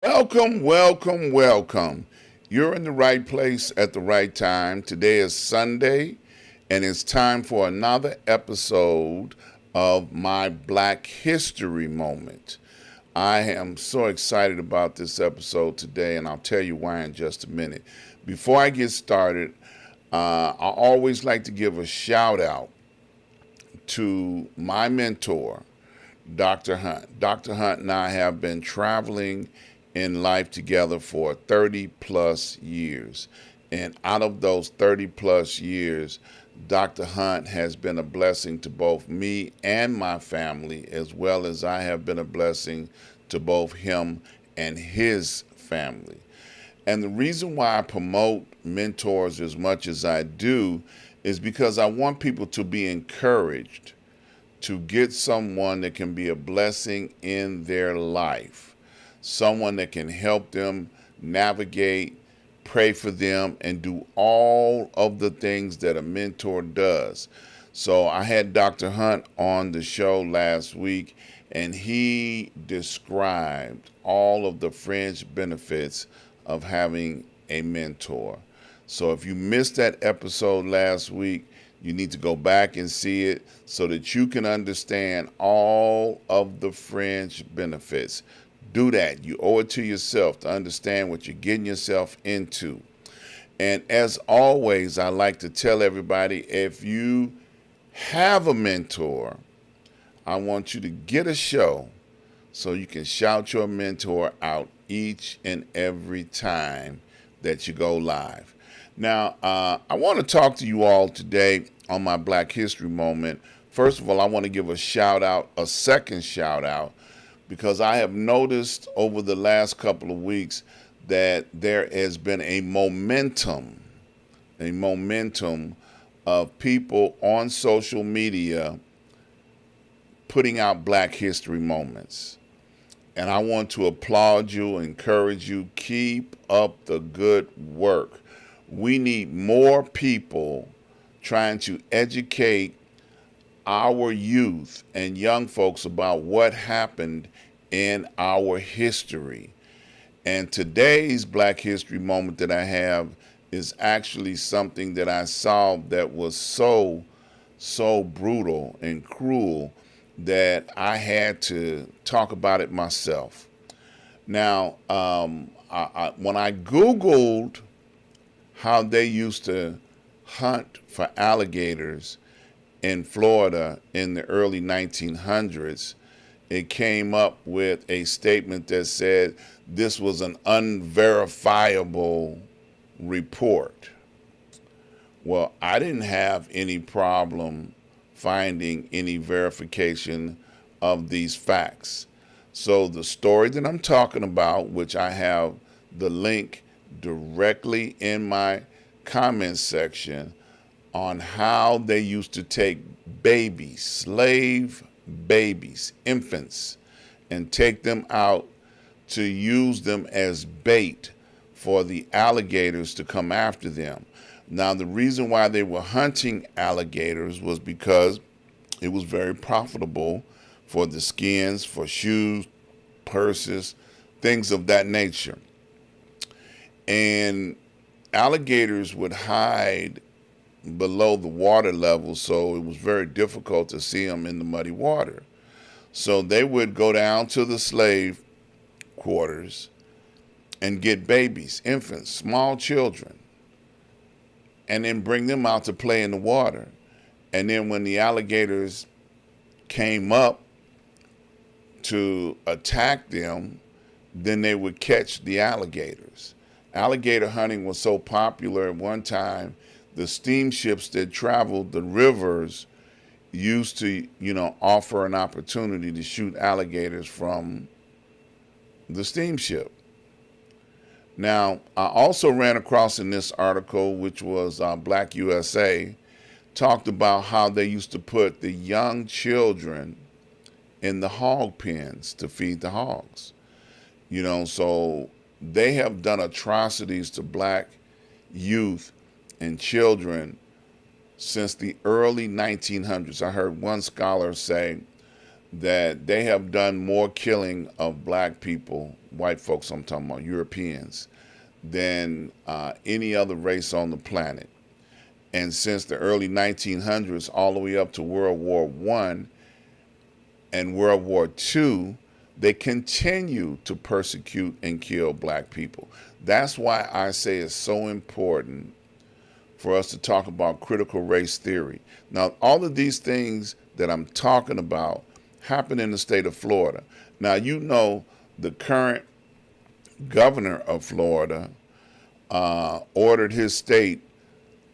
Welcome, welcome, welcome. You're in the right place at the right time. Today is Sunday, and it's time for another episode of my Black History Moment. I am so excited about this episode today, and I'll tell you why in just a minute. Before I get started, I always like to give a shout out to my mentor, Dr. Hunt. Dr. Hunt and I have been traveling in life together for 30 plus years. And out of those 30 plus years, Dr. Hunt has been a blessing to both me and my family, as well as I have been a blessing to both him and his family. And the reason why I promote mentors as much as I do is because I want people to be encouraged to get someone that can be a blessing in their life, someone that can help them navigate, pray for them, and do all of the things that a mentor does. So I had Dr. Hunt on the show last week, and he described all of the fringe benefits of having a mentor. So if you missed that episode last week, you need to go back and see it so that you can understand all of the fringe benefits. Do that. You owe it to yourself to understand what you're getting yourself into. And as always, I like to tell everybody, if you have a mentor, I want you to get a show so you can shout your mentor out each and every time that you go live. Now, I want to talk to you all today on my Black History Moment. First of all, I want to give a shout out, a second shout out, because I have noticed over the last couple of weeks that there has been a momentum of people on social media putting out Black History Moments. And I want to applaud you, encourage you, keep up the good work. We need more people trying to educate our youth and young folks about what happened in our history. And today's Black History Moment that I have is actually something that I saw that was so brutal and cruel that I had to talk about it myself. Now, when I Googled how they used to hunt for alligators in Florida in the early 1900s, it came up with a statement that said this was an unverifiable report. Well, I didn't have any problem finding any verification of these facts. So the story that I'm talking about, which I have the link directly in my comments section on how they used to take babies, slave babies, infants, and take them out to use them as bait for the alligators to come after them. Now, the reason why they were hunting alligators was because it was very profitable for the skins, for shoes, purses, things of that nature. And alligators would hide below the water level, so it was very difficult to see them in the muddy water. So they would go down to the slave quarters and get babies, infants, small children, and then bring them out to play in the water. And then when the alligators came up to attack them, then they would catch the alligators. Alligator hunting was so popular at one time, the steamships that traveled the rivers used to, offer an opportunity to shoot alligators from the steamship. Now, I also ran across in this article, which was Black USA, talked about how they used to put the young children in the hog pens to feed the hogs. So they have done atrocities to black youth and children since the early 1900s. I heard one scholar say that they have done more killing of black people, white folks I'm talking about, Europeans, than any other race on the planet. And since the early 1900s all the way up to World War I and World War II, they continue to persecute and kill black people. That's why I say it's so important for us to talk about critical race theory. Now, all of these things that I'm talking about happen in the state of Florida. Now, the current governor of Florida ordered his state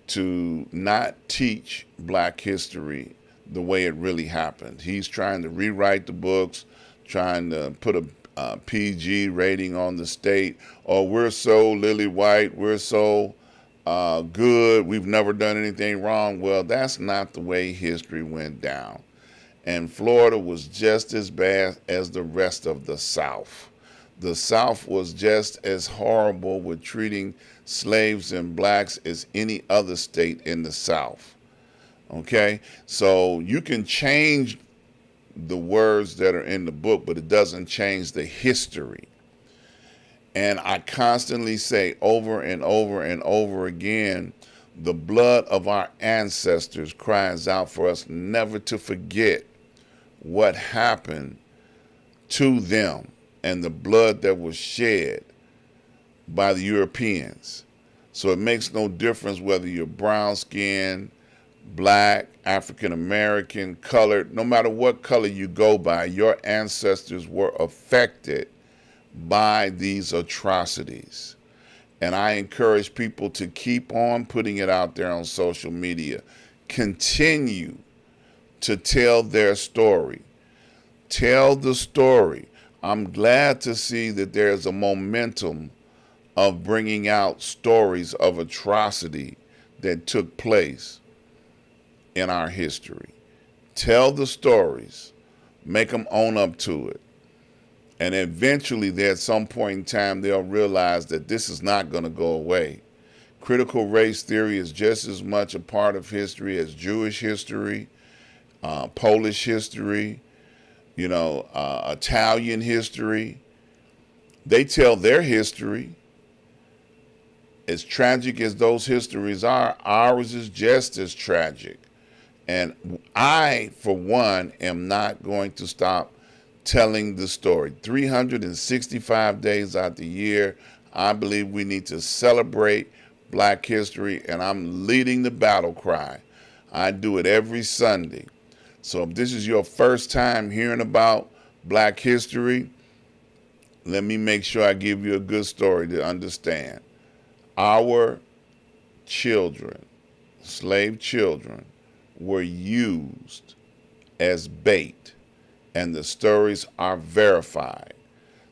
to not teach black history the way it really happened. He's trying to rewrite the books, trying to put a PG rating on the state. Oh, we're so lily white, we're so good, we've never done anything wrong. Well, that's not the way history went down. And Florida was just as bad as the rest of the South. The South was just as horrible with treating slaves and blacks as any other state in the South. Okay? So you can change the words that are in the book, but it doesn't change the history. And I constantly say over and over and over again, the blood of our ancestors cries out for us never to forget what happened to them and the blood that was shed by the Europeans. So it makes no difference whether you're brown skinned, black, African American, colored, no matter what color you go by, your ancestors were affected by these atrocities. And I encourage people to keep on putting it out there on social media. Continue to tell their story. Tell the story. I'm glad to see that there's a momentum of bringing out stories of atrocity that took place in our history. Tell the stories. Make them own up to it. And eventually, at some point in time, they'll realize that this is not going to go away. Critical race theory is just as much a part of history as Jewish history, Polish history, Italian history. They tell their history. As tragic as those histories are, ours is just as tragic. And I, for one, am not going to stop telling the story. 365 days out the year, I believe we need to celebrate Black history, and I'm leading the battle cry. I do it every Sunday. So if this is your first time hearing about Black history, let me make sure I give you a good story to understand. Our children, slave children, were used as bait, and the stories are verified.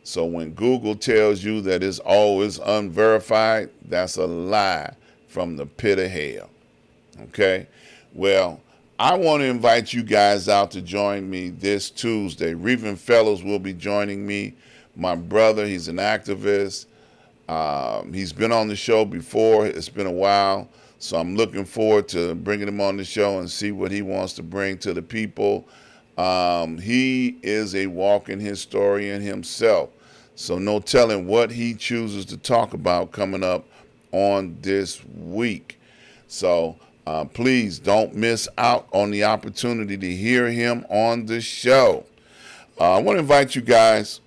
So when Google tells you that it's always unverified, that's a lie from the pit of hell. Okay? Well, I want to invite you guys out to join me this Tuesday. Reverend Fellows will be joining me. My brother, he's an activist. He's been on the show before. It's been a while. So I'm looking forward to bringing him on the show and see what he wants to bring to the people. He is a walking historian himself. So no telling what he chooses to talk about coming up on this week. So please don't miss out on the opportunity to hear him on the show. I want to invite you guys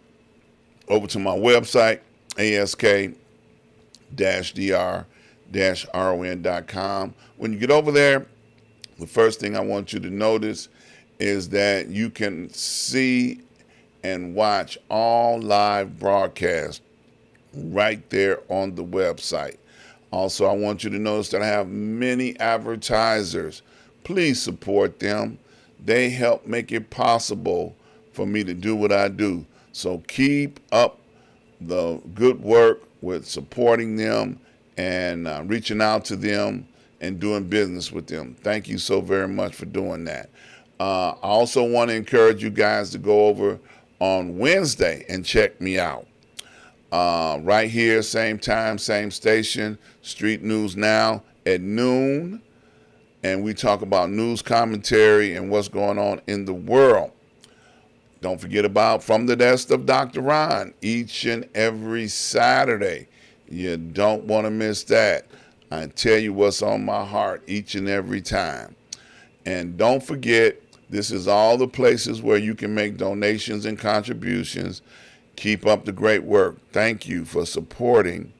over to my website, ask-dr-ron.com. When you get over there, the first thing I want you to notice is that you can see and watch all live broadcasts right there on the website. Also, I want you to notice that I have many advertisers. Please support them. They help make it possible for me to do what I do. So keep up the good work with supporting them and reaching out to them and doing business with them. Thank you so very much for doing that. I also want to encourage you guys to go over on Wednesday and check me out. Right here, same time, same station, Street News Now at noon. And we talk about news commentary and what's going on in the world. Don't forget about From the Desk of Dr. Ron each and every Saturday. You don't want to miss that. I tell you what's on my heart each and every time. And don't forget, this is all the places where you can make donations and contributions. Keep up the great work. Thank you for supporting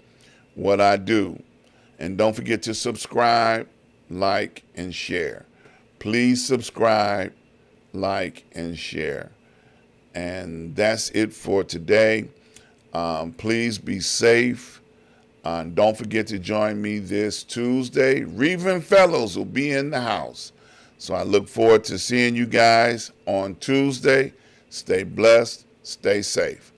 what I do. And don't forget to subscribe, like, and share. Please subscribe, like, and share. And that's it for today. Please be safe. Don't forget to join me this Tuesday. Reverend Fellows will be in the house. So I look forward to seeing you guys on Tuesday. Stay blessed. Stay safe.